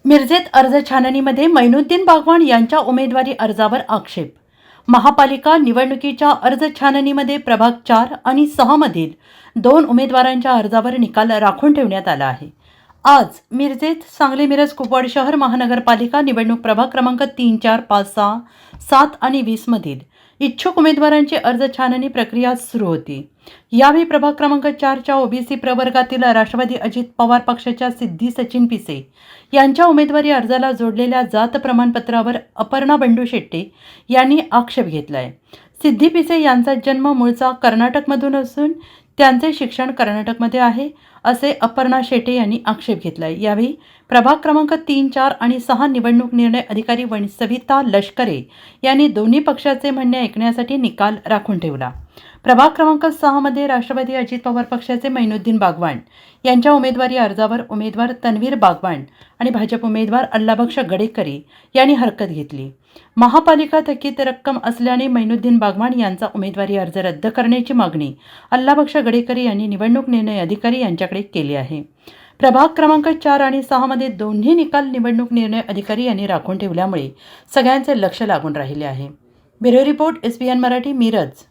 मिरजेत अर्ज छाननीमध्ये मैनुद्दीन बागवान यांच्या उमेदवारी अर्जावर आक्षेप। महापालिका निवडणुकीच्या अर्ज छाननीमध्ये प्रभाग 4 आणि 6 मधील 2 उमेदवारांच्या अर्जावर निकाल राखून ठेवण्यात आला आहे। आज मिरजेत सांगली मिरज कुपवाड शहर महानगरपालिका निवडणूक प्रभाग क्रमांक 3, 4, 5, 6, 7 आणि 20 मधील इच्छुक उमेदवारांची अर्ज छाननी प्रक्रिया सुरू होती। यावेळी प्रभाग क्रमांक 4च्या ओबीसी प्रवर्गातील राष्ट्रवादी अजित पवार पक्षाच्या सिद्धी सचिन पिसे यांच्या उमेदवारी अर्जाला जोडलेल्या जात प्रमाणपत्रावर अपर्णा बंडू शेट्टे यांनी आक्षेप घेतलाय। सिद्धी पिसे यांचा जन्म मूळचा कर्नाटकमधून असून त्यांचे शिक्षण कर्नाटकमध्ये आहे असे अपर्णा शेट्टे यांनी आक्षेप घेतलाय। यावेळी प्रभाग क्रमांक 3, 4 आणि 6 निवडणूक निर्णय अधिकारी सविता लष्करे यांनी दोन्ही पक्षाचे म्हणणे ऐकण्यासाठी निकाल राखून ठेवला। प्रभाग क्रमांक 6 मध्ये राष्ट्रवादी अजित पवार पक्षाचे मैनुद्दीन बागवान यांच्या उमेदवारी अर्जावर उमेदवार तन्वीर बागवान आणि भाजप उमेदवार अल्लाबक्ष गडेकरी यांनी हरकत घेतली। महापालिका थकीत रक्कम असल्याने मैनुद्दीन बागवान यांचा उमेदवारी अर्ज रद्द करण्याची मागणी अल्लाबक्ष गडेकरी यांनी निवडणूक निर्णय अधिकारी यांच्याकडे केली आहे। प्रभाग क्रमांक 4 आणि 6 मध्ये दोन्ही निकाल निवडणूक निर्णय अधिकारी यांनी राखून ठेवल्यामुळे सगळ्यांचे लक्ष लागून राहिले आहे। Bureau report SBN Marathi, Miraj.